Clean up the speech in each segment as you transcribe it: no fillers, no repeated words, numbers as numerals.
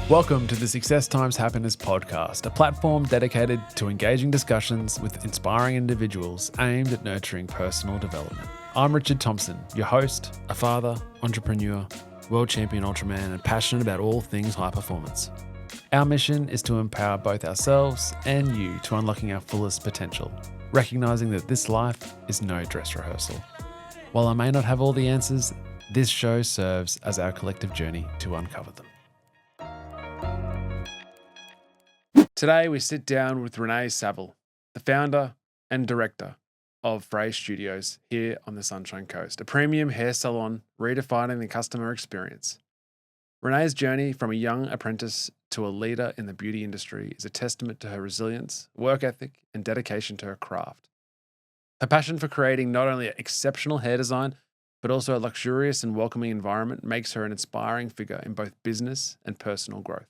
Welcome to the Success Times Happiness podcast, a platform dedicated to engaging discussions with inspiring individuals aimed at nurturing personal development. I'm Richard Thompson, your host, a father, entrepreneur, world champion ultraman, and passionate about all things high performance. Our mission is to empower both ourselves and you to unlocking our fullest potential, recognizing that this life is no dress rehearsal. While I may not have all the answers, this show serves as our collective journey to uncover them. Today, we sit down with Renee Saville, the founder and director of Frey Studios here on the Sunshine Coast, a premium hair salon redefining the customer experience. Renee's journey from a young apprentice to a leader in the beauty industry is a testament to her resilience, work ethic, and dedication to her craft. Her passion for creating not only exceptional hair design, but also a luxurious and welcoming environment makes her an inspiring figure in both business and personal growth.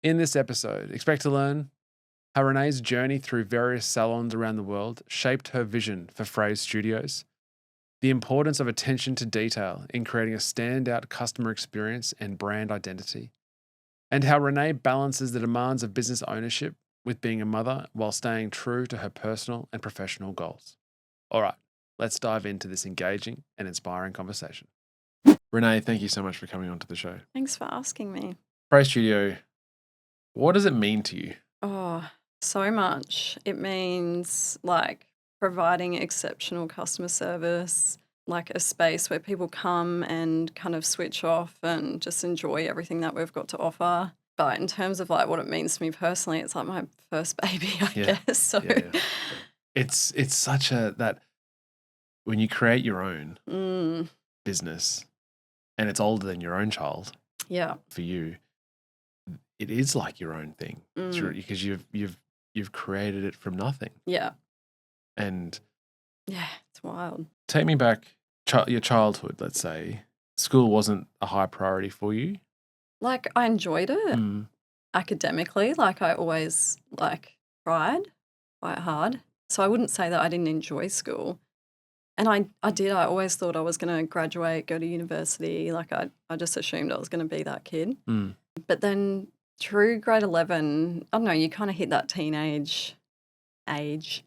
In this episode, expect to learn how Renee's journey through various salons around the world shaped her vision for Frey Studios, the importance of attention to detail in creating a standout customer experience and brand identity, and how Renee balances the demands of business ownership with being a mother while staying true to her personal and professional goals. All right, let's dive into this engaging and inspiring conversation. Renee, thank you so much for coming onto the show. Thanks for asking me. Frey Studio, what does it mean to you? Oh, so much. It means providing exceptional customer service, like a space where people come and kind of switch off and just enjoy everything that we've got to offer. But in terms of what it means to me personally, it's like my first baby, I guess. So It's such that when you create your own business and it's older than your own child, for you, it is like your own thing because you've created it from nothing. Yeah. And it's wild. Take me back, your childhood, let's say. School wasn't a high priority for you? I enjoyed it academically. I always tried quite hard. So I wouldn't say that I didn't enjoy school. And I did. I always thought I was going to graduate, go to university. I just assumed I was going to be that kid. But then through grade 11, I don't know, you kind of hit that teenage age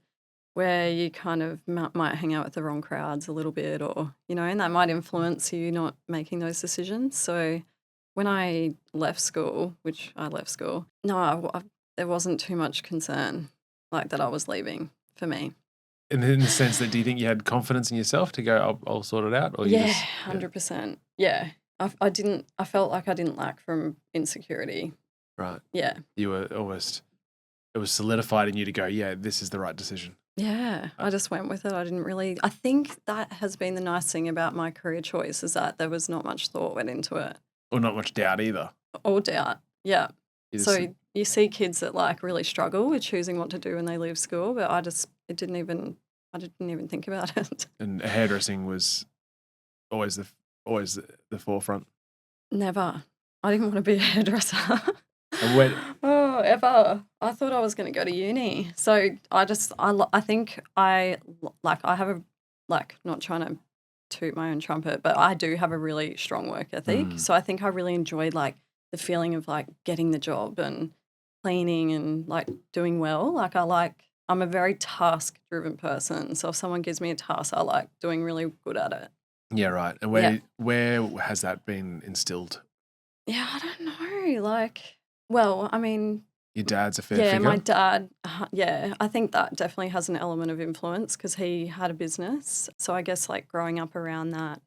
where you kind of might hang out with the wrong crowds a little bit or, and that might influence you not making those decisions. So when I left school, there wasn't too much concern that I was leaving for me. In the sense that, do you think you had confidence in yourself to go, I'll sort it out? Or 100%. Yeah. I felt like I didn't lack from insecurity. Right. Yeah. You were almost, it was solidified in you to go, this is the right decision. Yeah. I just went with it. I think that has been the nice thing about my career choice is that there was not much thought went into it. Or not much doubt either. Or doubt. Yeah. So you see kids that really struggle with choosing what to do when they leave school, but I didn't even think about it. And hairdressing was always the forefront. Never. I didn't want to be a hairdresser. Ever. I thought I was going to go to uni. So I think I have a, not trying to toot my own trumpet, but I do have a really strong work ethic. So I think I really enjoyed the feeling of getting the job and cleaning and doing well. I'm a very task driven person. So if someone gives me a task, I like doing really good at it. Yeah, right. And where has that been instilled? Yeah, I don't know. Your dad's a fair figure? Yeah, my dad, I think that definitely has an element of influence because he had a business. So I guess growing up around that,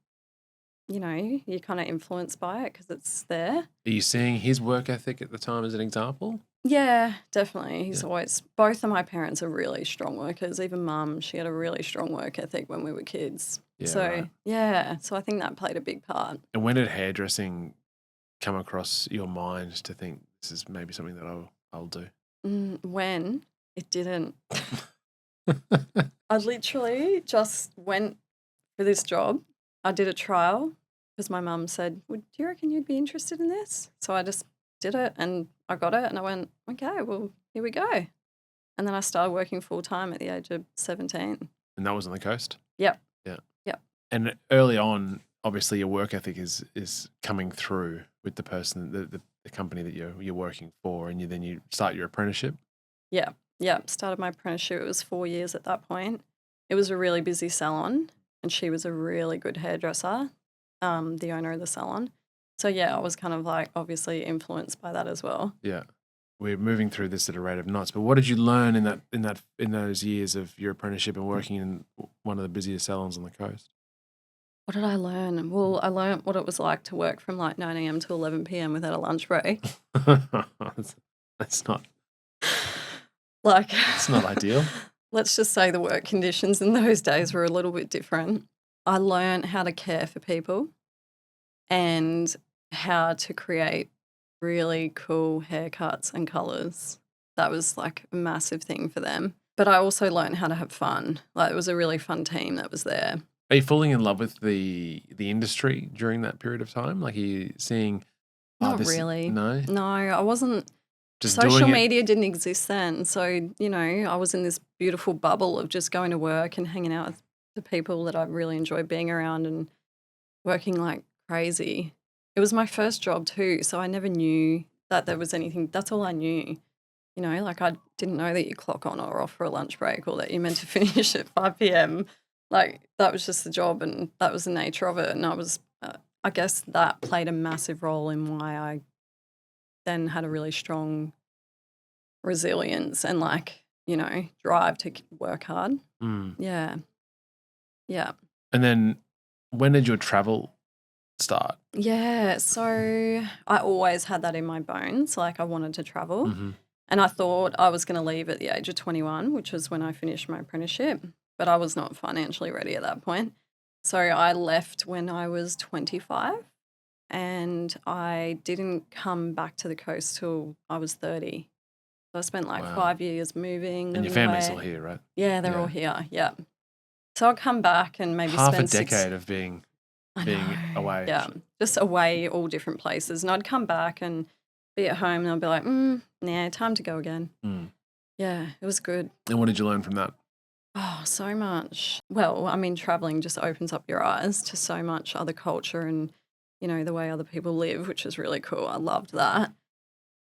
you're kind of influenced by it because it's there. Are you seeing his work ethic at the time as an example? Yeah, definitely. He's always, both of my parents are really strong workers. Even Mum, she had a really strong work ethic when we were kids. Yeah, so, right. So I think that played a big part. And when did hairdressing come across your mind to think this is maybe something that I'll do? When? It didn't. I literally just went for this job. I did a trial because my mum said, do you reckon you'd be interested in this? So I just did it and I got it and I went, okay, well, here we go. And then I started working full time at the age of 17. And that was on the coast? Yep. Yeah. Yep. And early on, obviously your work ethic is coming through with the person, company that you're working for, and then you start your apprenticeship. Yeah. Yeah. Started my apprenticeship. It was 4 years at that point. It was a really busy salon, and she was a really good hairdresser, the owner of the salon. So, yeah, I was kind of like obviously influenced by that as well. Yeah. We're moving through this at a rate of knots, but what did you learn in those years of your apprenticeship and working in one of the busiest salons on the coast? What did I learn? Well, I learned what it was like to work from like 9 a.m. to 11 p.m. without a lunch break. That's not Like, it's not ideal. let's just say the work conditions in those days were a little bit different. I learned how to care for people and how to create really cool haircuts and colors. That was like a massive thing for them. But I also learned how to have fun. Like, it was a really fun team that was there. Are you falling in love with the industry during that period of time? Like, are you seeing? Not really. No, No, I wasn't. just Social doing it. media didn't exist then. So, I was in this beautiful bubble of just going to work and hanging out with the people that I really enjoyed being around and working like crazy. It was my first job too. So I never knew that there was anything. That's all I knew. Like I didn't know that you clock on or off for a lunch break or that you're meant to finish at 5 p.m. Like that was just the job and that was the nature of it. And I guess that played a massive role in why I then had a really strong resilience and drive to work hard. Mm. Yeah. Yeah. And then, when did your travel start? Yeah. So I always had that in my bones. Like I wanted to travel. Mm-hmm. And I thought I was going to leave at the age of 21, which was when I finished my apprenticeship. But I was not financially ready at that point. So I left when I was 25 and I didn't come back to the coast till I was 30. So I spent like Wow. 5 years moving. And your family's all here, right? Yeah, they're all here. Yeah. So I'll come back and maybe half spend a decade of being away. Yeah, just away, all different places. And I'd come back and be at home and I'd be like, nah, time to go again. Mm. Yeah, it was good. And what did you learn from that? Oh, so much. Well, I mean, traveling just opens up your eyes to so much other culture and, the way other people live, which is really cool. I loved that.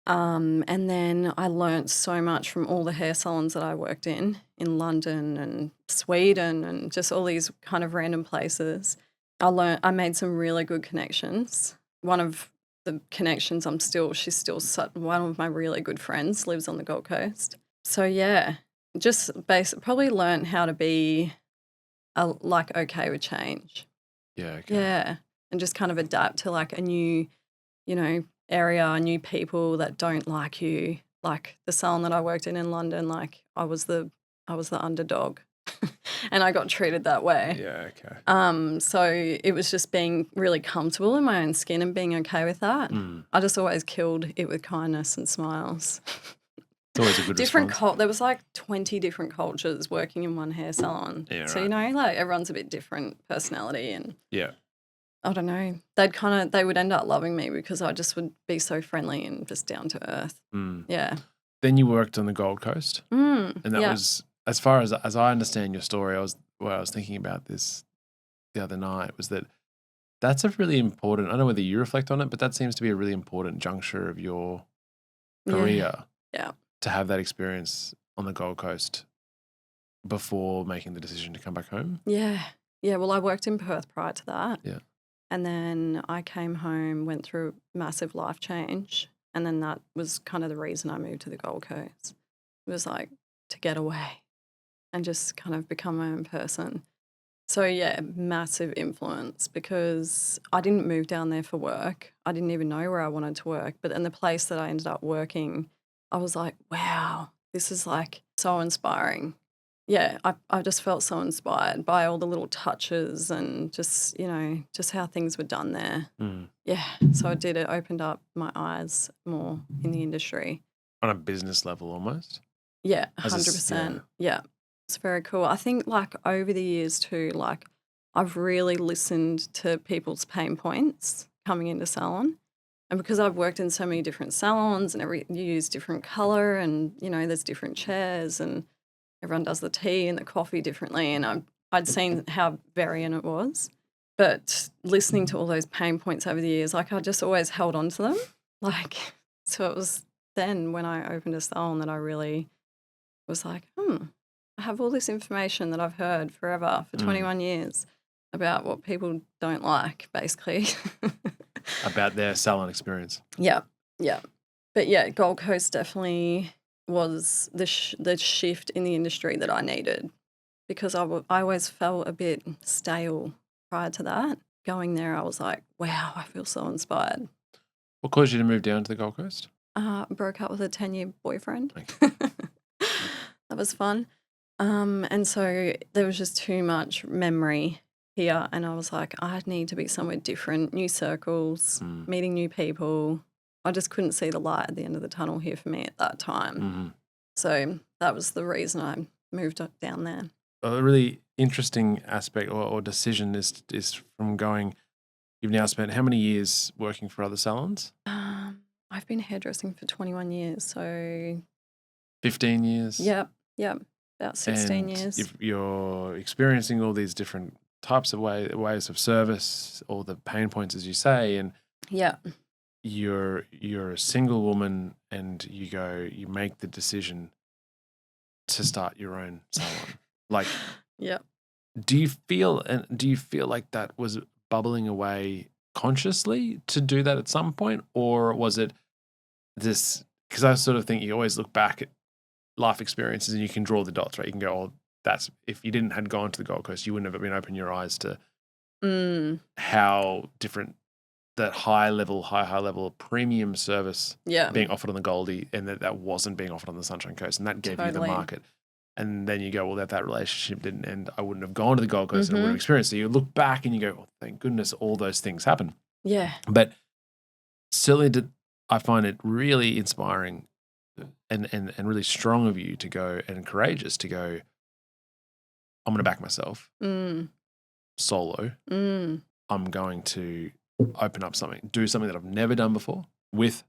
And then I learnt so much from all the hair salons that I worked in London and Sweden and just all these kind of random places. I made some really good connections. One of the connections she's still one of my really good friends lives on the Gold Coast. So yeah, just probably learnt how to be okay with change. Yeah. Okay. Yeah, and just kind of adapt to like a new, area, new people that don't like you. Like the salon that I worked in London, like I was the underdog, and I got treated that way. Yeah. Okay. So it was just being really comfortable in my own skin and being okay with that. Mm. I just always killed it with kindness and smiles. It's always a good response. There was like 20 different cultures working in one hair salon. Yeah, so right. like everyone's a bit different personality and Yeah. I don't know. They would end up loving me because I just would be so friendly and just down to earth. Mm. Yeah. Then you worked on the Gold Coast, and that yeah. was, as far as I understand your story. I was thinking about this the other night. Was that's a really important. I don't know whether you reflect on it, but that seems to be a really important juncture of your career. Yeah. To have that experience on the Gold Coast before making the decision to come back home. Yeah. Yeah. Well, I worked in Perth prior to that. Yeah. And then I came home, went through massive life change. And then that was kind of the reason I moved to the Gold Coast. It was like to get away and just kind of become my own person. So, yeah, massive influence because I didn't move down there for work. I didn't even know where I wanted to work. But in the place that I ended up working, I was like, wow, this is like so inspiring. Yeah, I just felt so inspired by all the little touches and just, just how things were done there. Mm. Yeah, so it opened up my eyes more in the industry. On a business level almost? Yeah, 100%. Yeah, it's very cool. I think like over the years too, like I've really listened to people's pain points coming into salon. And because I've worked in so many different salons and you use different colour and, there's different chairs and everyone does the tea and the coffee differently and I'd seen how varying it was. But listening to all those pain points over the years, like I just always held on to them Like, so it was then when I opened a salon that I really was like, I have all this information that I've heard forever for 21 years about what people don't like, basically. About their salon experience. Yeah, yeah. But yeah, Gold Coast definitely was the shift in the industry that I needed because I always felt a bit stale prior to that. Going there, I was like, wow, I feel so inspired. What caused you to move down to the Gold Coast? Broke up with a 10-year boyfriend. Okay. That was fun. And so there was just too much memory here. And I was like, I need to be somewhere different, new circles, meeting new people. I just couldn't see the light at the end of the tunnel here for me at that time. So that was the reason I moved down there. A really interesting aspect or decision is from going, you've now spent how many years working for other salons? I've been hairdressing for 21 years. So 15 years? Yep. About 16 and years. You're experiencing all these different types of ways of service, all the pain points, as you say, and Yeah. you're a single woman and you make the decision to start your own salon. Like, Yep. do you feel like that was bubbling away consciously to do that at some point, or was it this? Because I sort of think you always look back at life experiences and you can draw the dots, right? You can go, oh, that's if you didn't had gone to the Gold Coast, you wouldn't have been open your eyes to how different that high level premium service being offered on the Goldie, and that wasn't being offered on the Sunshine Coast, and that gave you the market. And then you go, well, that relationship didn't end, I wouldn't have gone to the Gold Coast and I wouldn't have experienced it. So you look back and you go, oh, thank goodness all those things happen. Yeah. But certainly I find it really inspiring and really strong of you to go, and courageous to go, I'm going to back myself solo. I'm going to open up something, do something that I've never done before with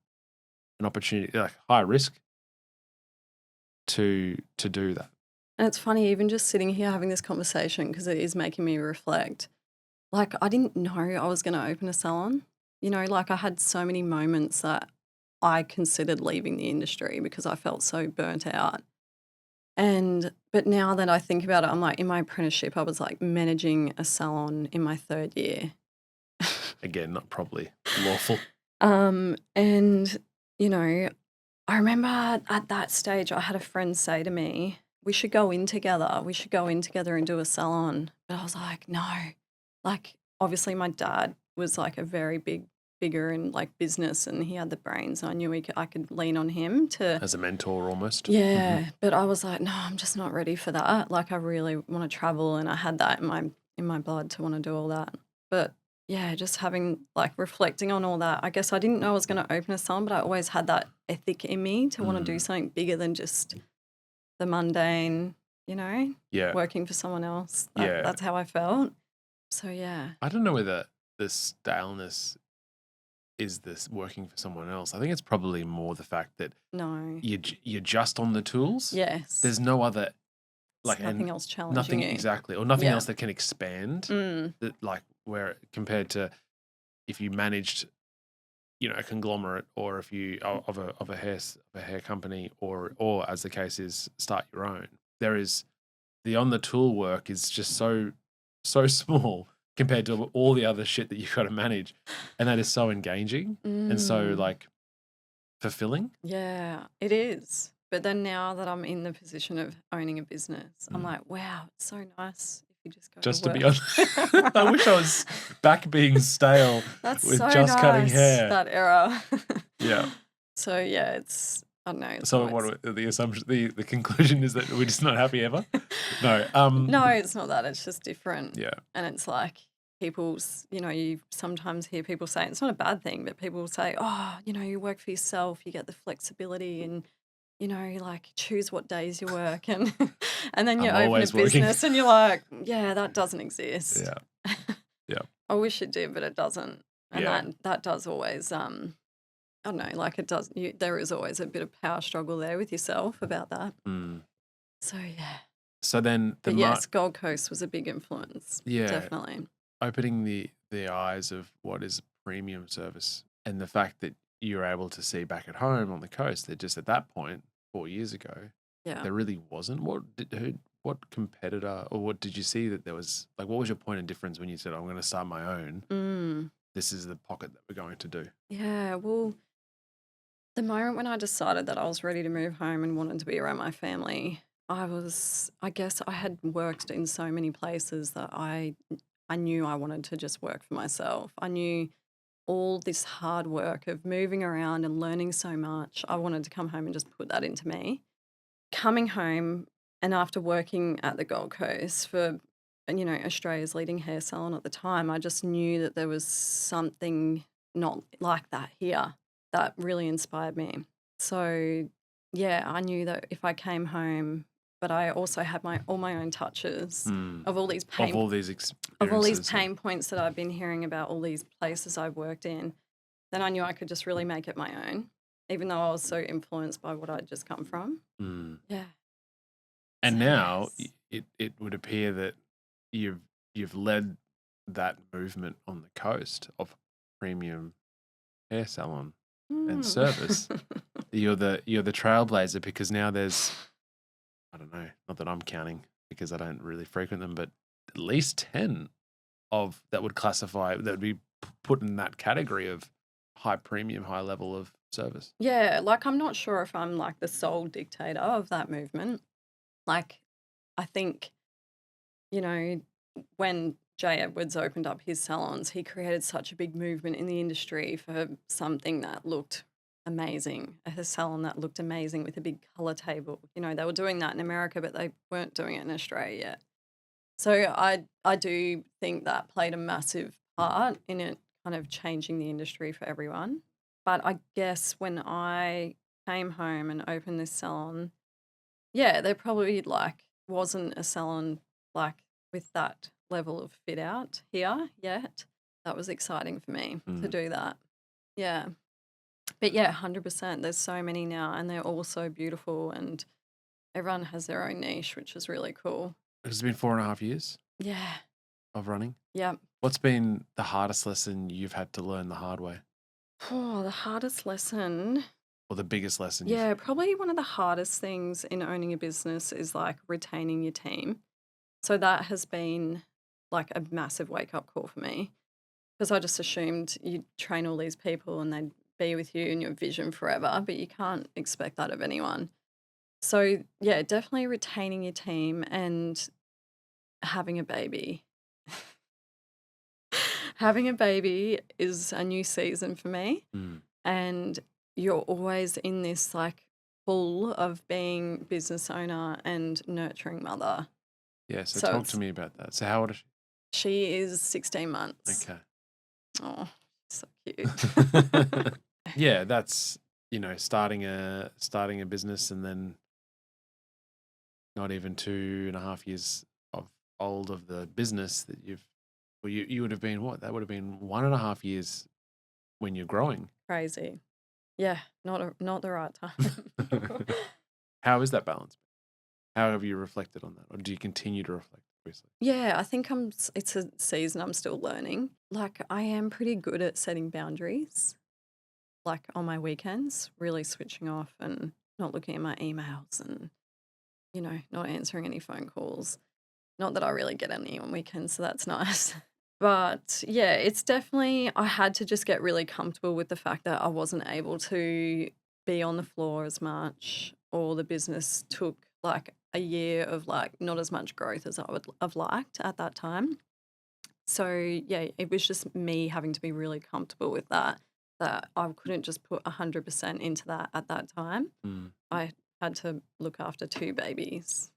an opportunity, like high risk, to do that. And it's funny, even just sitting here having this conversation, because it is making me reflect. Like, I didn't know I was going to open a salon. You know, like I had so many moments that I considered leaving the industry because I felt so burnt out. But now that I think about it, I'm like, in my apprenticeship, I was like managing a salon in my 3rd year. Again, not probably lawful. And, you know, I remember at that stage, I had a friend say to me, we should go in together. We should go in together and do a salon. But I was like, no. Like, obviously my dad was like a very big figure in like business, and he had the brains. I knew I could lean on him to as a mentor almost. Yeah. But I was like, no, I'm just not ready for that. Like, I really want to travel, and I had that in my blood to want to do all that. But yeah, just having like reflecting on all that. I guess I didn't know I was going to open a salon, but I always had that ethic in me to want to do something bigger than just the mundane, you know, working for someone else. That's how I felt. So yeah. I don't know whether the staleness is this working for someone else. I think it's probably more the fact that you're just on the tools. Yes. There's no other, like, nothing else challenging nothing you. Exactly, or nothing else that can expand. That, like, where compared to if you managed, you know, a conglomerate, or if you of a hair company, or as the case is, start your own. There is the on the tool work is just so small compared to all the other shit that you've got to manage, and that is so engaging and so like fulfilling. Yeah, it is. But then now that I'm in the position of owning a business, I'm like, wow, it's so nice if you just go to be work. honest. I wish I was back being stale That's with so just cutting nice, hair. that era. Yeah. So yeah, it's, I don't know. So what the assumption, the conclusion is that we're just not happy ever? No. No, it's not that. It's just different. Yeah. And it's like people's, you know, you sometimes hear people say, it's not a bad thing, but people say, oh, you know, you work for yourself, you get the flexibility, and, you know, you like choose what days you work, and and then you open a business and you're like, yeah, that doesn't exist. Yeah. Yeah. I wish it did, but it doesn't. And that does always, I don't know, like it does, there is always a bit of power struggle there with yourself about that. So yeah. So then yes, Gold Coast was a big influence. Yeah. Definitely. Opening the eyes of what is premium service, and the fact that you were able to see back at home on the coast, that just at that point, 4 years ago, Yeah. there really wasn't. What competitor, or what did you see that there was, like, what was your point of difference when you said, I'm going to start my own? Mm. This is the pocket that we're going to do. Yeah. Well, the moment when I decided that I was ready to move home and wanted to be around my family, I guess I had worked in so many places that I knew I wanted to just work for myself. I knew all this hard work of moving around and learning so much. I wanted to come home and just put that into me. Coming home and after working at the Gold Coast for, Australia's leading hair salon at the time, I just knew that there was something not like that here that really inspired me. So, yeah, I knew that if I came home, but I also had all my own touches of all these Of all these experiences. pain points that I've been hearing about all these places I've worked in, then I knew I could just really make it my own, even though I was so influenced by what I'd just come from. Yeah. And So, now yes. it would appear that you've led that movement on the coast of premium hair salon and service. You're the trailblazer, because now there's, I don't know, not that I'm counting because I don't really frequent them, but at least 10 of that would be put in that category of high premium, high level of service. Yeah, like I'm not sure if I'm like the sole dictator of that movement. Like, I think, you know, when Jay Edwards opened up his salons, he created such a big movement in the industry for something that looked amazing, a hair salon that looked amazing with a big color table. They were doing that in America, but they weren't doing it in Australia yet. So I do think that played a massive part in it kind of changing the industry for everyone. But I guess when I came home and opened this salon, yeah, there probably like wasn't a salon like with that level of fit out here yet. That was exciting for me to do that. Yeah. But yeah, 100%. There's so many now and they're all so beautiful and everyone has their own niche, which is really cool. It's been 4.5 years Yeah. of running. Yeah. What's been the hardest lesson you've had to learn the hard way, Oh, the hardest lesson. or the biggest lesson Yeah, probably one of the hardest things in owning a business is like retaining your team. So that has been like a massive wake up call for me because I just assumed you'd train all these people and they'd be with you in your vision forever, but you can't expect that of anyone. So, yeah, definitely retaining your team and having a baby. Having a baby is a new season for me. And you're always in this like pull of being business owner and nurturing mother. Yeah, so So talk to me about that. So how old is she? she is 16 months. Okay. Oh, so cute. Yeah, that's, starting a business, and then not even 2.5 years old of the business that you would have been, what? That would have been 1.5 years when you're growing. Crazy. Yeah, not the right time. How is that balance? How have you reflected on that? Or do you continue to reflect, obviously? Yeah, I think it's a season I'm still learning. Like I am pretty good at setting boundaries. Like on my weekends, really switching off and not looking at my emails and not answering any phone calls. Not that I really get any on weekends, so that's nice. But yeah, it's definitely, I had to just get really comfortable with the fact that I wasn't able to be on the floor as much, or the business took like a year of like not as much growth as I would have liked at that time. So yeah, it was just me having to be really comfortable with that I couldn't just put 100% into that at that time. I had to look after two babies.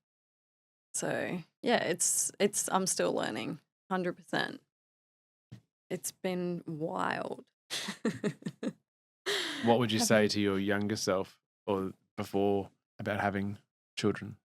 So yeah, it's I'm still learning 100%. It's been wild. What would you say to your younger self, or before, about having children?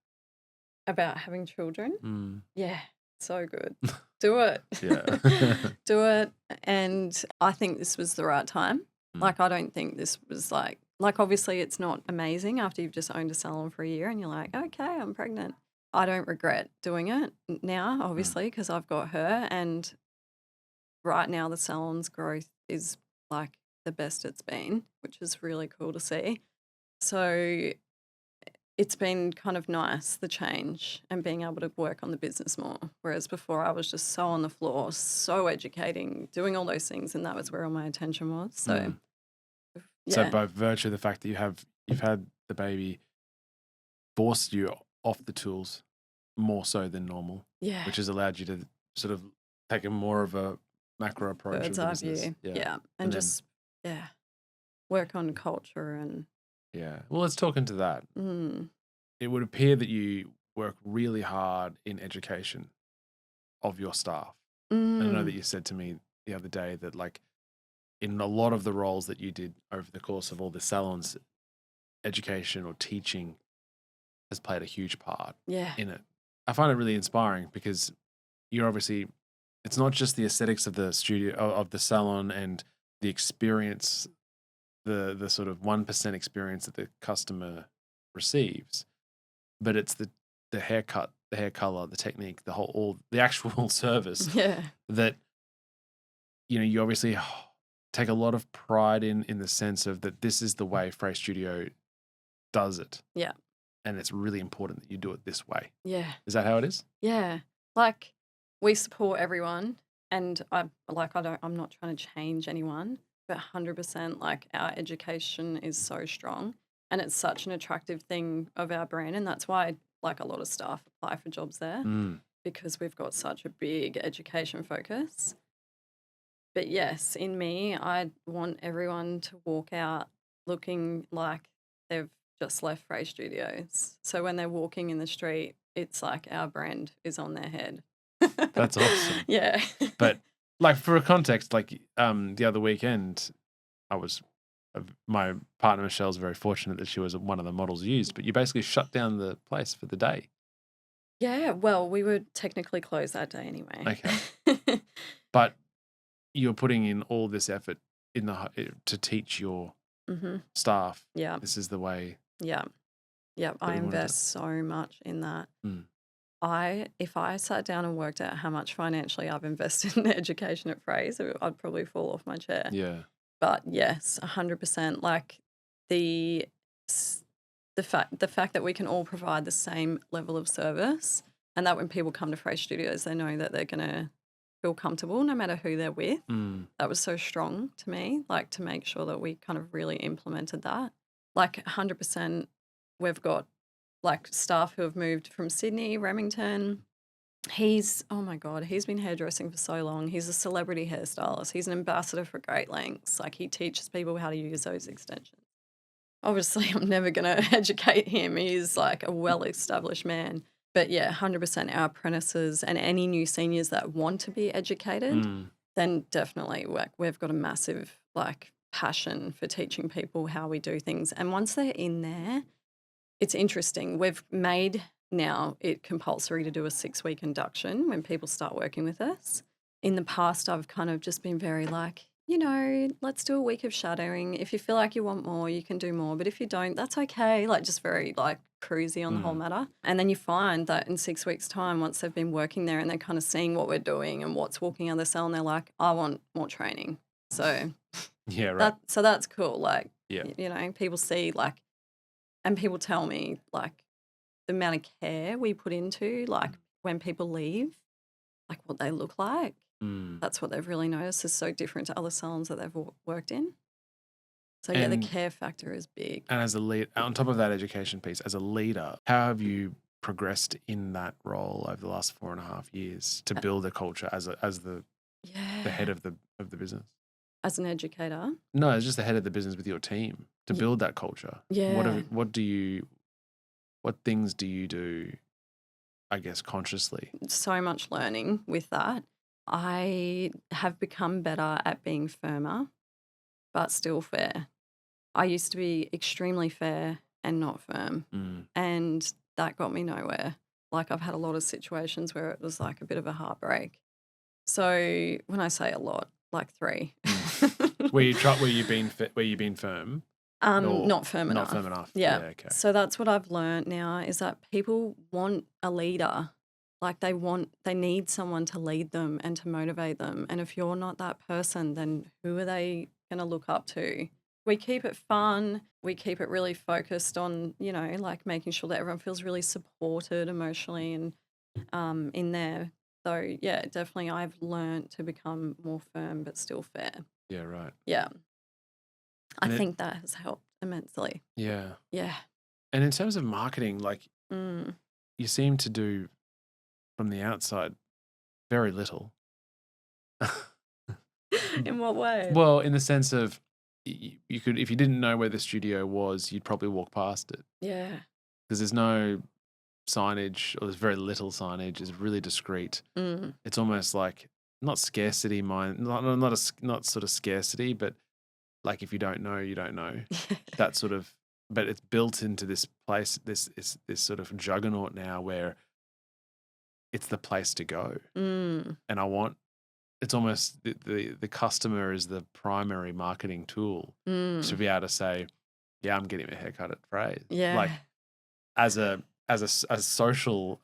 About having children? Yeah, so good. Do it. Yeah. Do it. And I think this was the right time. Like, I don't think this was like obviously it's not amazing after you've just owned a salon for a year and you're like, okay, I'm pregnant. I don't regret doing it now, obviously, because I've got her. And right now, the salon's growth is like the best it's been, which is really cool to see. So it's been kind of nice, the change and being able to work on the business more. Whereas before I was just so on the floor, so educating, doing all those things, and that was where all my attention was. So So yeah, by virtue of the fact that you've had the baby forced you off the tools more so than normal, yeah, which has allowed you to sort of take a more of a macro approach of bird's the eye business. view. Yeah. Yeah, And and then, just work on culture and yeah. Well, let's talk into that. It would appear that you work really hard in education of your staff. And I know that you said to me the other day that, like, in a lot of the roles that you did over the course of all the salons, education or teaching has played a huge part yeah, in it. I find it really inspiring because you're obviously, it's not just the aesthetics of the studio, of the salon and the experience, the sort of 1% experience that the customer receives, but it's the haircut, the hair color, the technique, the actual service yeah, that, you obviously take a lot of pride in the sense of that this is the way Frey Studio does it. yeah, And it's really important that you do it this way. yeah. Is that how it is? Yeah, like we support everyone, and I'm not trying to change anyone, but 100% like our education is so strong, and it's such an attractive thing of our brand, and that's why like a lot of staff apply for jobs there because we've got such a big education focus. But yes, in me, I want everyone to walk out looking like they've just left Frey Studios. So when they're walking in the street, it's like our brand is on their head. That's awesome. Yeah. But like for a context, like the other weekend, my partner Michelle's very fortunate that she was one of the models used, but you basically shut down the place for the day. Yeah, well, we were technically closed that day anyway. Okay. But you're putting in all this effort to teach your staff. Yeah, This is the way yeah, yeah. I we wanted it. invest so much in that. Mm. If I sat down and worked out how much financially I've invested in education at Frey's, I'd probably fall off my chair. Yeah. But yes, 100%. Like the s- the fact that we can all provide the same level of service, and that when people come to Frey Studios, they know that they're gonna feel comfortable no matter who they're with. That was so strong to me. Like to make sure that we kind of really implemented that. Like 100%. We've got like staff who have moved from Sydney, Remington. Oh my God, he's been hairdressing for so long. He's a celebrity hairstylist. He's an ambassador for Great Lengths. Like he teaches people how to use those extensions. Obviously, I'm never going to educate him. He's like a well-established man. But yeah, 100% our apprentices and any new seniors that want to be educated, then definitely we've got a massive like passion for teaching people how we do things. And once they're in there, it's interesting. We've made now it compulsory to do a 6-week induction when people start working with us. In the past, I've kind of just been very like, let's do a week of shadowing. If you feel like you want more, you can do more. But if you don't, that's okay. Like just very like cruisy on the whole matter. And then you find that in 6 weeks' time, once they've been working there and they're kind of seeing what we're doing and what's walking out of the cell, and they're like, I want more training. So Yeah, right. that's cool. Like, Yeah. people see like, and people tell me like the amount of care we put into like when people leave, like what they look like. That's what they've really noticed is so different to other salons that they've worked in. So yeah, the And care factor is big. And as a lead, on top of that education piece, as a leader, how have you progressed in that role over the last 4.5 years to build a culture as the head Yeah. of the business? As an educator. No, as just the head of the business with your team to build that culture. Yeah. What things do you do, I guess, consciously? So much learning with that. I have become better at being firmer, but still fair. I used to be extremely fair and not firm. And that got me nowhere. Like I've had a lot of situations where it was like a bit of a heartbreak. So when I say a lot, like 3. Were you being firm? Not firm enough. Not firm enough. Yeah. Okay. So that's what I've learned now is that people want a leader. Like they need someone to lead them and to motivate them. And if you're not that person, then who are they going to look up to. We keep it fun. We keep it really focused on, like making sure that everyone feels really supported emotionally and in there. So, yeah, definitely I've learned to become more firm but still fair. Yeah, right. Yeah. I And think that has helped immensely. yeah. Yeah. And in terms of marketing, like Mm. you seem to do from the outside very little. In what way? Well, in the sense of you could, if you didn't know where the studio was, you'd probably walk past it Yeah. because there's no signage, or there's very little signage. It's really discreet. Mm. It's almost like not scarcity mind, not sort of scarcity, but like if you don't know, you don't know. That sort of, but it's built into this place, this sort of juggernaut now where it's the place to go. Mm. And it's almost the customer is the primary marketing tool to Mm. be able to say, yeah, I'm getting a haircut at Frey's. Yeah. Like as a social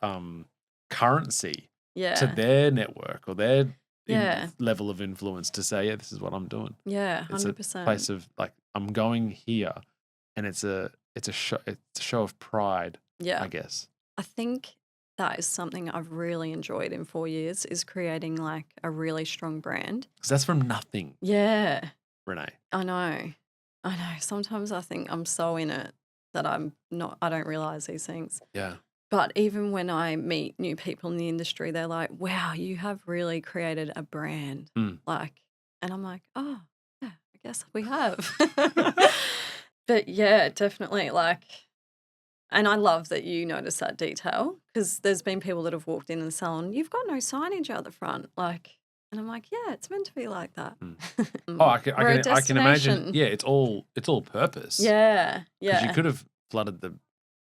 currency to Yeah. their network or their Yeah. level of influence to say, yeah, this is what I'm doing. Yeah. It's a 100%. place of like, I'm going here, and it's a show of pride, Yeah. I guess. I think that is something I've really enjoyed in 4 years, is creating like a really strong brand. Because that's from nothing, Yeah. Renee. I know. Sometimes I think I'm so in it that I don't realize these things. Yeah. But even when I meet new people in the industry, they're like, wow, you have really created a brand. Mm. Like, and I'm like, oh, yeah, I guess we have. But yeah, definitely. Like, and I love that you notice that detail, because there's been people that have walked in the salon, you've got no signage out the front. Like, and I'm like, yeah, it's meant to be like that. Oh, I We're a can imagine. destination. Yeah, it's all purpose. Yeah. Because you Yeah. could have flooded the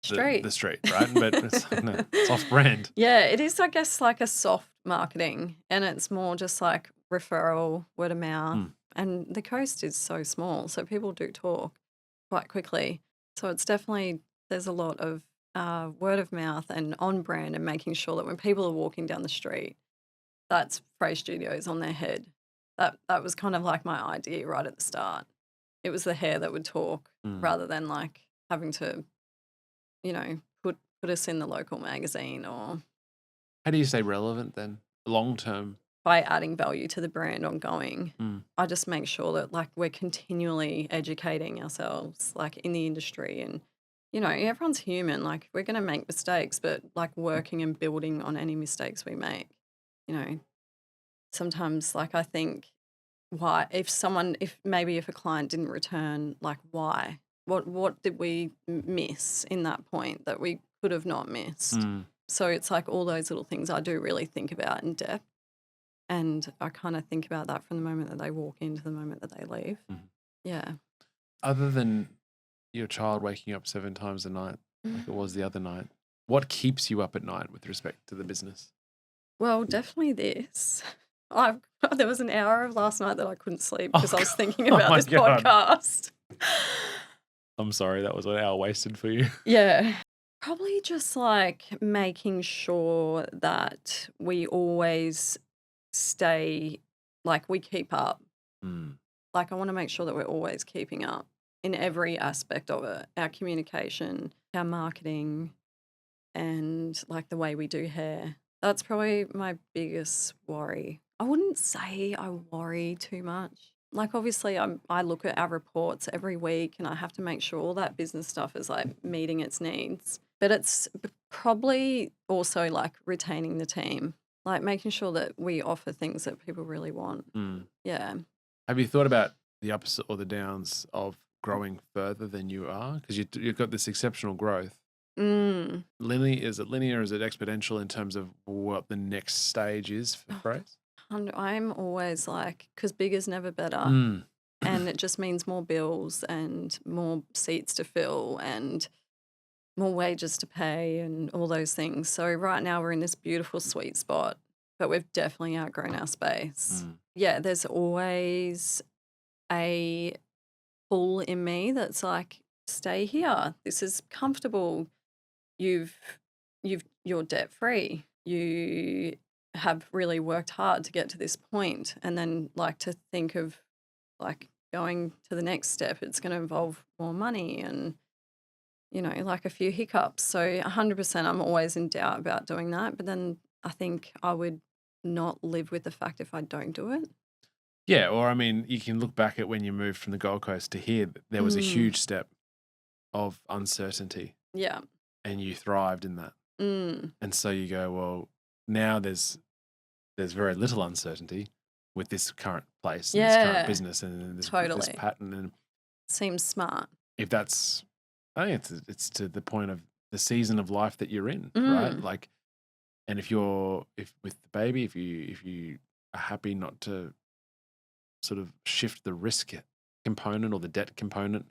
Street. street, right? But it's off brand. Yeah, it is, I guess, like a soft marketing, and it's more just like referral, word of mouth. Mm. And the coast is so small, so people do talk quite quickly. So it's definitely, there's a lot of word of mouth and on brand, and making sure that when people are walking down the street, that's Frey Studios on their head. That was kind of like my idea right at the start. It was the hair that would talk, rather than like having to, put us in the local magazine, or How do you stay relevant then, long term? by adding value to the brand ongoing. Mm. I just make sure that like we're continually educating ourselves like in the industry, and everyone's human. Like, we're going to make mistakes, but like working and building on any mistakes we make. Sometimes like I think, why, if a client didn't return, like why? What did we miss in that point that we could have not missed? So it's like all those little things I do really think about in depth. And I kind of think about that from the moment that they walk in to the moment that they leave. Yeah. Other than your child waking up 7 times a night, like it was the other night, what keeps you up at night with respect to the business? Well, definitely this. There was an hour of last night that I couldn't sleep Oh, because I was God. thinking Oh about my this God. podcast. I'm sorry, that was an hour wasted for you. Yeah. Probably just like making sure that we always stay, like we keep up. Like, I want to make sure that we're always keeping up in every aspect of it. Our communication, our marketing, and like the way we do hair. That's probably my biggest worry. I wouldn't say I worry too much. Like, obviously, I look at our reports every week, and I have to make sure all that business stuff is like meeting its needs. But it's probably also like retaining the team, like making sure that we offer things that people really want. Yeah. Have you thought about the ups or the downs of growing further than you are? Because you've got this exceptional growth. Is it linear? Is it exponential in terms of what the next stage is for Frey's? I'm always like, because bigger's never better. And it just means more bills and more seats to fill and more wages to pay and all those things. So right now we're in this beautiful sweet spot, but we've definitely outgrown our space. Yeah, there's always a pull in me that's like, stay here. This is comfortable. You're debt free. You have really worked hard to get to this point, and then like to think of like going to the next step, it's going to involve more money and, like a few hiccups. So 100% I'm always in doubt about doing that. But then I think I would not live with the fact if I don't do it. Yeah, or I mean, you can look back at when you moved from the Gold Coast to here. There was a huge step of uncertainty, Yeah. and you thrived in that. And so you go, well, now there's very little uncertainty with this current place, and this current business, and this pattern. And seems smart. if that's, I think it's to the point of the season of life that you're in, right? Like, and if with the baby, if you are happy not to sort of shift the risk component or the debt component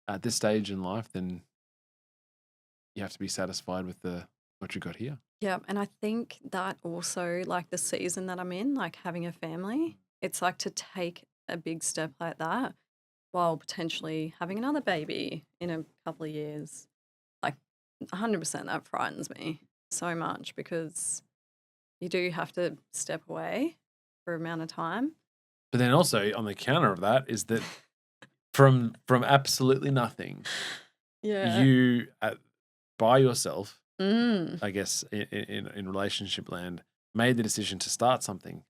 at this stage in life, then you have to be satisfied with what you got here. Yeah, and I think that also, like the season that I'm in, like having a family, it's like to take a big step like that while potentially having another baby in a couple of years. Like 100% that frightens me so much because you do have to step away for an amount of time. But then also on the counter of that is that from absolutely nothing, you by yourself, I guess in relationship land, made the decision to start something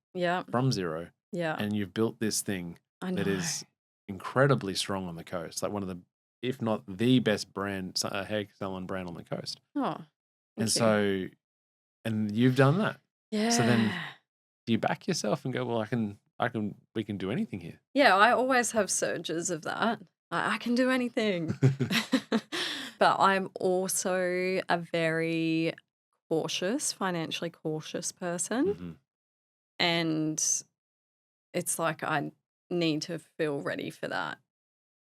from zero. Yeah. And you've built this thing that is incredibly strong on the coast, like one of the, if not the best brand, hair salon brand on the coast. Oh, and so, and you've done that. Yeah. So then, do you back yourself and go, well, we can do anything here? Yeah, I always have surges of that. I can do anything. But I'm also a very financially cautious person. And it's like I need to feel ready for that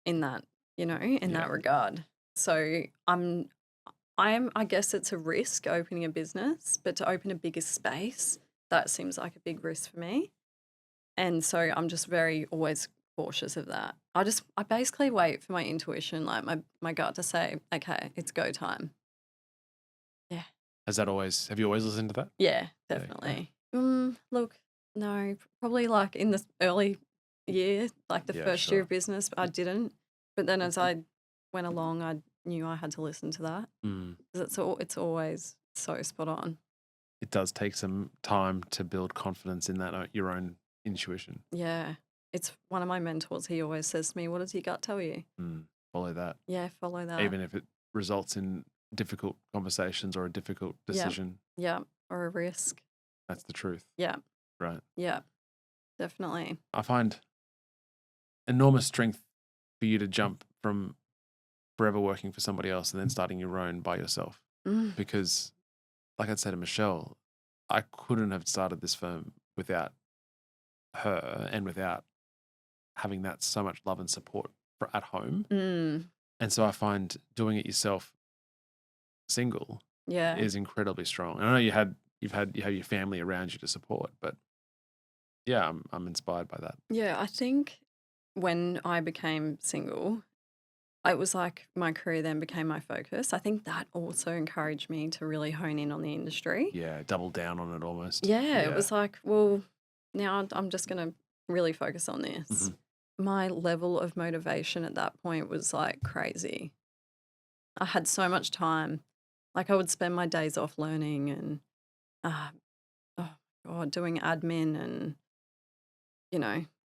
in that regard. So I guess it's a risk opening a business, but to open a bigger space, that seems like a big risk for me. And so I'm just very always cautious of that. I basically wait for my intuition, like my gut to say, okay, it's go time. Yeah. Have you always listened to that? Yeah, definitely. Look, no, probably like in the early year, like the first year of business, I didn't. But then as I went along, I knew I had to listen to that. 'Cause it's always so spot on. It does take some time to build confidence in that, your own intuition. Yeah. It's one of my mentors. He always says to me, what does your gut tell you? Follow that. Yeah, follow that. Even if it results in difficult conversations or a difficult decision. Yeah, or a risk. That's the truth. Yeah. Right. Yeah, definitely. I find enormous strength for you to jump from forever working for somebody else and then starting your own by yourself. Because, like I said to Michelle, I couldn't have started this firm without her and without having that so much love and support at home. And so I find doing it yourself single is incredibly strong. And I know you have your family around you to support, but yeah, I'm inspired by that. Yeah, I think when I became single, it was like my career then became my focus. I think that also encouraged me to really hone in on the industry. Yeah, double down on it almost. Yeah, it was like, well, now I'm just going to really focus on this. My level of motivation at that point was like crazy. I had so much time. Like I would spend my days off learning and, doing admin and,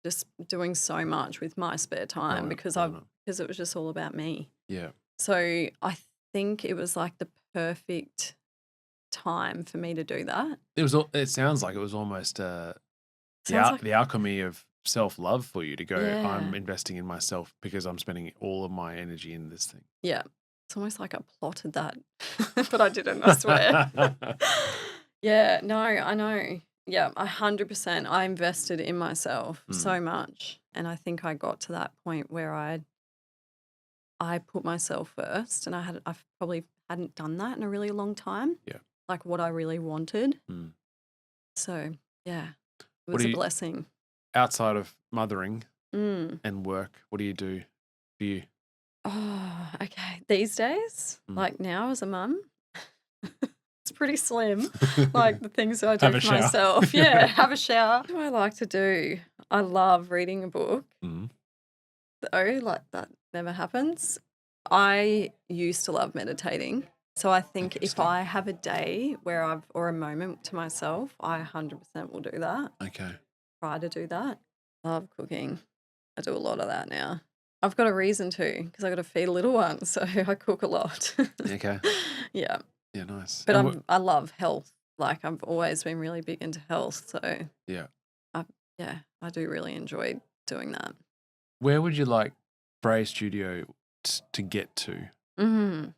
just doing so much with my spare time because it was just all about me. Yeah. So I think it was like the perfect time for me to do that. It sounds like it was almost the alchemy of self-love for you to go, I'm investing in myself because I'm spending all of my energy in this thing. Yeah. It's almost like I plotted that, but I didn't, I swear. Yeah, no, I know. Yeah, 100%. I invested in myself so much. And I think I got to that point where I put myself first, and I probably hadn't done that in a really long time. Yeah. Like what I really wanted. So, yeah, it was a blessing. Outside of mothering and work, what do you do for you? Oh, okay. These days, like now as a mum, it's pretty slim. Like the things that I do for myself. Yeah, have a shower. What do I like to do? I love reading a book. though, like that never happens. I used to love meditating. So I think if Interesting. I have a day where or a moment to myself, I 100% will do that. Okay. Try to do that. Love cooking. I do a lot of that now. I've got a reason to because I got to feed a little one, so I cook a lot. Okay. Yeah, Yeah, nice. but And I love health. Like I've always been really big into health, so yeah. I yeah, I do really enjoy doing that. Where would you like Bray Studio to get to Mm.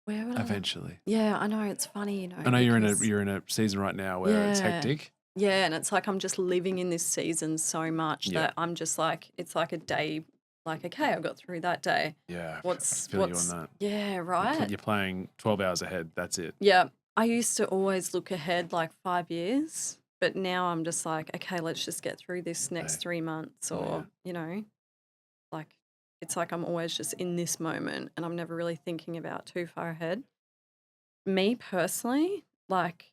Where would I love? eventually? Yeah, I know it's funny, I know because you're in a season right now where it's yeah. hectic. Yeah, and it's like I'm just living in this season so much Yeah. that I'm just like it's like a day like, okay, I got through that day. Yeah, I What's feel you on that. yeah, right? You're playing 12 hours ahead. That's it. Yeah. I used to always look ahead like 5 years, but now I'm just like, okay, let's just get through this next Okay. 3 months Yeah. or, like it's like I'm always just in this moment and I'm never really thinking about too far ahead. Me personally, like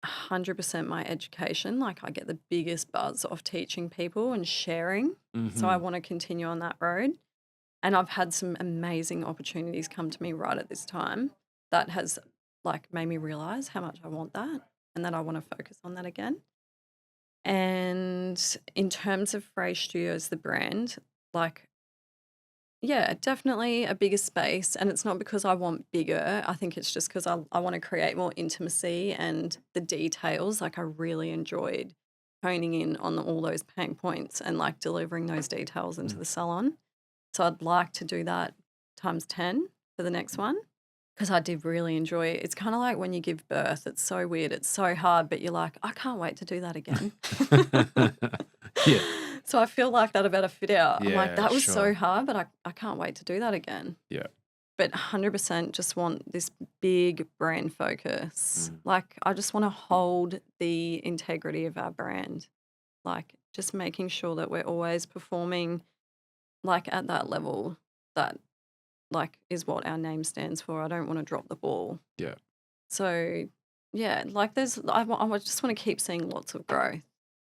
100% my education, like I get the biggest buzz off teaching people and sharing. So I Mm-hmm. want to continue on that road. And I've had some amazing opportunities come to me right at this time that has like made me realize how much I want that and that I want to focus on that again. And in terms of Frey Studios, the brand, like yeah, definitely a bigger space. And it's not because I want bigger. I think it's just because I want to create more intimacy and the details. Like, I really enjoyed honing in on all those pain points and like delivering those details into Mm. the salon. So, I'd like to do that times 10 for the next one because I did really enjoy it. It's kind of like when you give birth, it's so weird. It's so hard, but you're like, I can't wait to do that again. Yeah. So I feel like that about a fit out. I'm like, Yeah, that was so sure. hard, but I can't wait to do that again. Yeah. But 100% just want this big brand focus. Mm. Like, I just want to hold the integrity of our brand. Like, just making sure that we're always performing like at that level that like is what our name stands for. I don't want to drop the ball. Yeah. So, yeah, like I just want to keep seeing lots of growth,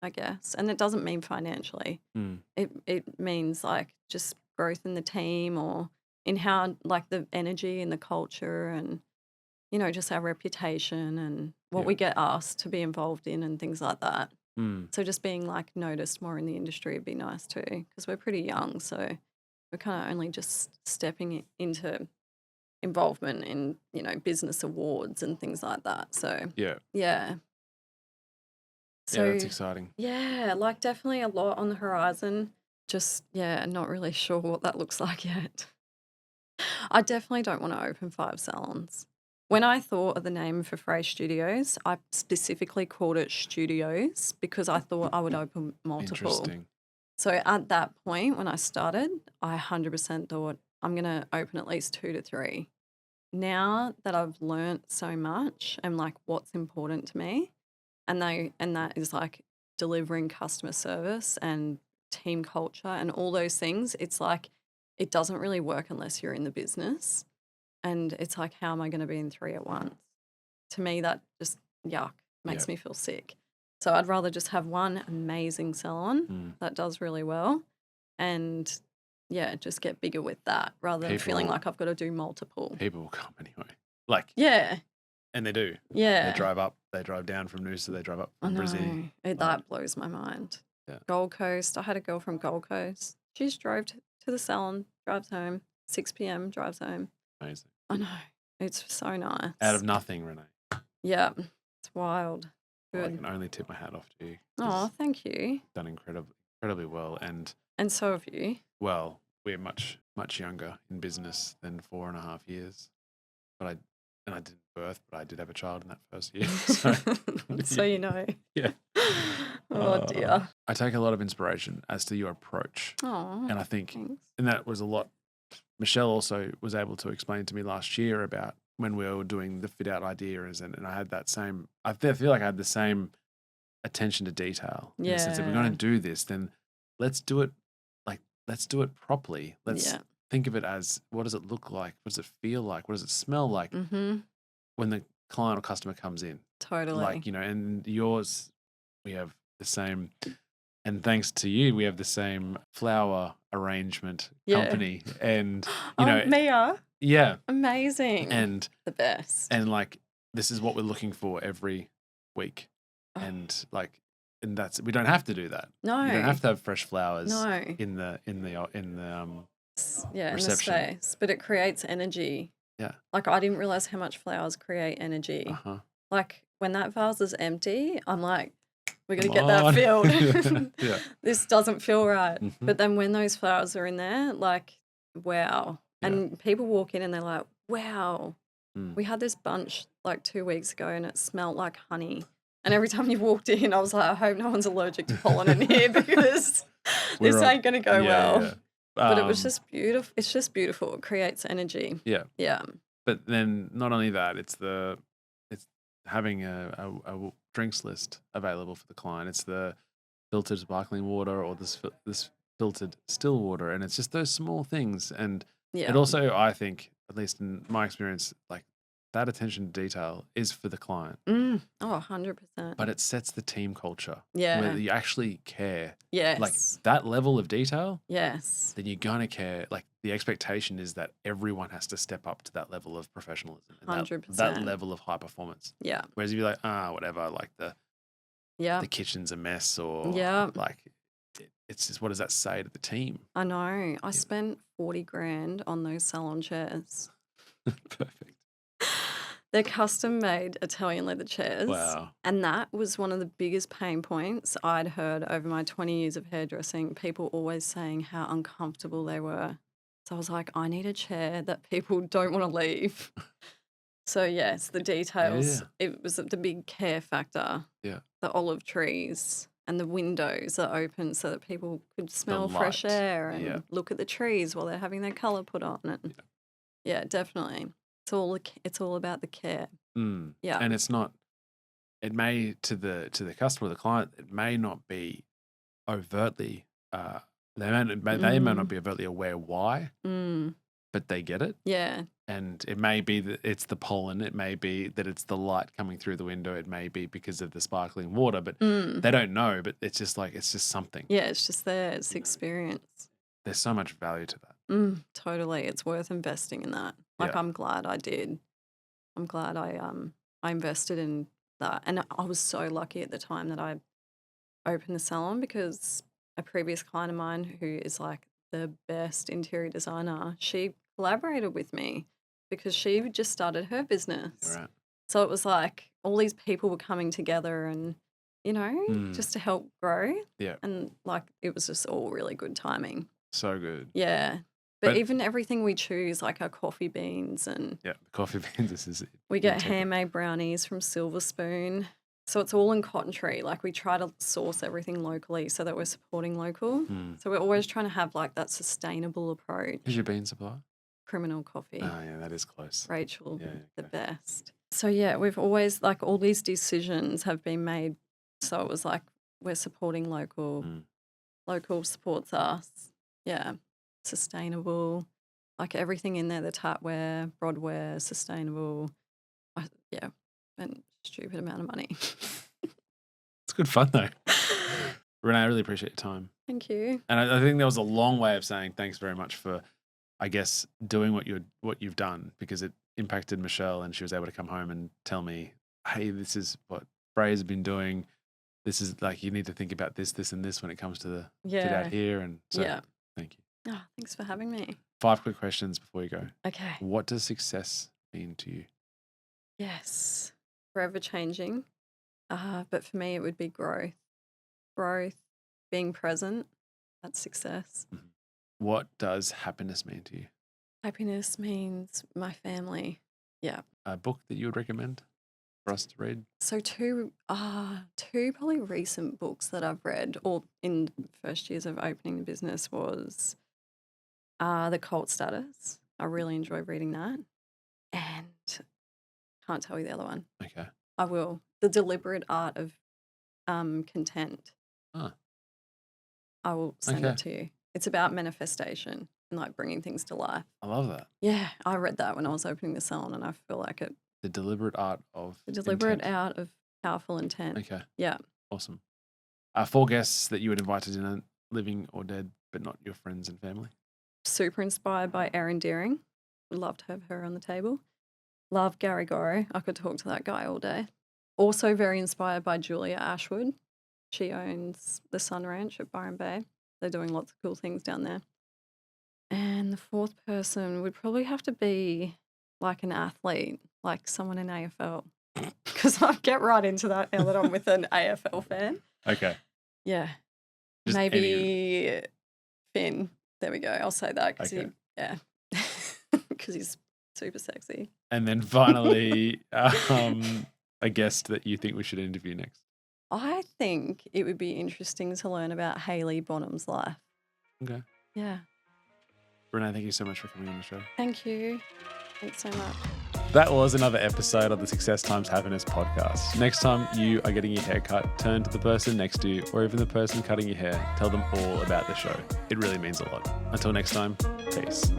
I guess. And it doesn't mean financially. Mm. It means like just growth in the team or in how like the energy and the culture and just our reputation and what Yeah. we get asked to be involved in and things like that. Mm. So just being like noticed more in the industry would be nice too because we're pretty young, so we're kind of only just stepping into involvement in, business awards and things like that. So, Yeah. yeah. Yeah, that's So, exciting. yeah, like definitely a lot on the horizon. Just, yeah, not really sure what that looks like yet. I definitely don't want to open 5 salons. When I thought of the name for Frey Studios, I specifically called it Studios because I thought I would open multiple. Interesting. So at that point, when I started, I 100% thought I'm going to open at least 2 to 3. Now that I've learnt so much and like what's important to me, and that is like delivering customer service and team culture and all those things, it's like it doesn't really work unless you're in the business. And it's like, how am I going to be in 3 at once? To me, that just yuck Yeah. makes me feel sick. So I'd rather just have one amazing salon Mm. that does really well and yeah, just get bigger with that rather than feeling People like I've got to do multiple. people will come anyway. Like, Yeah, and they do. They yeah. drive down from Noosa, they drive up I from Brazil. know. Like, That blows my mind. yeah. Gold Coast. I had a girl from Gold Coast. She just drove to the salon, drives home, 6 p.m., drives home. Amazing. I know. It's so nice. Out of nothing, Renee. Yeah, it's wild. Well, I Good. can only tip my hat off to you. Oh, thank you. You've done incredibly well. And And so have you. well, we're much younger in business than 4.5 years. But I didn't birth, but I did have a child in that first year. So, So you know. yeah. Oh dear. I take a lot of inspiration as to your approach. Oh, And I think, thanks. and that was a lot. Michelle also was able to explain to me last year about when we were doing the fit out ideas, and I had that same, I feel like I had the same attention to detail. In the sense that if we're going Yeah. to do this, then let's do it properly. Let's Yeah. think of it as, what does it look like? What does it feel like? What does it smell like Mm-hmm. when the client or customer comes in? Totally. Like, and yours, we have the same And thanks to you, we have the same flower arrangement Yeah. company. And, Mia. yeah. Amazing. And the best. And like, this is what we're looking for every week. Oh. And like, and that's, we don't have to do that. No. You don't have to have fresh flowers No. in the Yeah, reception. in the space. But it creates energy. Yeah. Like, I didn't realize how much flowers create energy. Uh-huh. Like, when that vase is empty, I'm like, we're going to get Come on. that filled. Yeah. This doesn't feel right. Mhm. But then when those flowers are in there, like, wow. Yeah. And people walk in and they're like, wow. Mm. We had this bunch like 2 weeks ago and it smelled like honey. And every time you walked in, I was like, I hope no one's allergic to pollen in here because this ain't going to go well. Yeah. But it was just beautiful. It's just beautiful. It creates energy. Yeah. Yeah. But then not only that, it's having a drinks list available for the client. It's the filtered sparkling water or this filtered still water. And it's just those small things. And Yeah. it also, I think, at least in my experience, like that attention to detail is for the client. Oh, 100%. But it sets the team culture. Yeah. Where you actually care. Yes. Like that level of detail. Yes. Then you're going to care. Like the expectation is that everyone has to step up to that level of professionalism. And 100%. that level of high performance. Yeah. Whereas if you're like, whatever, like the kitchen's a mess or like it's just, what does that say to the team? I know. I spent 40 grand on those salon chairs. Perfect. They're custom made Italian leather chairs. Wow. And that was one of the biggest pain points I'd heard over my 20 years of hairdressing. People always saying how uncomfortable they were. So I was like, I need a chair that people don't want to leave. So yes, the details, it was the big care factor. Yeah. The olive trees and the windows that open so that people could smell fresh air and look at the trees while they're having their colour put on. And yeah, definitely. It's all about the care. Mm. Yeah. And it's not, it may to the customer, the client, it may not be overtly, they may not be overtly aware why, but they get it. Yeah. And it may be that it's the pollen, it may be that it's the light coming through the window, it may be because of the sparkling water, but they don't know, but it's just something. Yeah, it's just there, it's experience. There's so much value to that. Totally. It's worth investing in that. Like, I'm glad I did. I'm glad I invested in that. And I was so lucky at the time that I opened the salon because a previous client of mine who is like the best interior designer, she collaborated with me because she just started her business. Right. So it was like all these people were coming together and, just to help grow. Yeah. And like it was just all really good timing. So good. Yeah. But even everything we choose, like our coffee beans and the coffee beans we get handmade brownies from Silver Spoon. So it's all in cotton tree. Like we try to source everything locally so that we're supporting local. So we're always trying to have like that sustainable approach. Who's your bean supplier? Criminal Coffee. Oh yeah, that is close. Rachel, the best. So yeah, we've always like all these decisions have been made. So it was like we're supporting local. Local supports us. Yeah. Sustainable, like everything in there, the tapware, broadware, sustainable. Spent stupid amount of money. It's good fun though. Renee, I really appreciate your time. Thank you. And I think that was a long way of saying thanks very much for, I guess, doing what you've done, because it impacted Michelle and she was able to come home and tell me, hey, this is what Bray's been doing. This is like, you need to think about this, this, and this when it comes to the fit out here. And so thank you. Oh, thanks for having me. 5 quick questions before you go. Okay. What does success mean to you? Yes. Forever changing. But for me, it would be growth. Growth, being present, that's success. What does happiness mean to you? Happiness means my family. Yeah. A book that you would recommend for us to read? So two probably recent books that I've read, or in the first years of opening the business, was The Cult Status. I really enjoy reading that. And can't tell you the other one. Okay. I will. The Deliberate Art of Content. I will send it to you. It's about manifestation and like bringing things to life. I love that. Yeah, I read that when I was opening the salon and I feel like it. The Deliberate Art of The Deliberate Art of Powerful Intent. Okay. Yeah. Awesome. 4 guests that you would invite to dinner, living or dead, but not your friends and family. Super inspired by Erin Deering. Would love to have her on the table. Love Gary Gorrow. I could talk to that guy all day. Also very inspired by Julia Ashwood. She owns the Sun Ranch at Byron Bay. They're doing lots of cool things down there. And the 4th person would probably have to be like an athlete, like someone in AFL. Because I'll get right into that now that I'm with an AFL fan. Okay. Yeah. Just Maybe Finn. There we go. I'll say that because he's super sexy. And then finally, a guest that you think we should interview next. I think it would be interesting to learn about Hayley Bonham's life. Okay. Yeah. Renee, thank you so much for coming on the show. Thank you. Thanks so much. That was another episode of the Success Times Happiness podcast. Next time you are getting your hair cut, turn to the person next to you or even the person cutting your hair. Tell them all about the show. It really means a lot. Until next time, peace.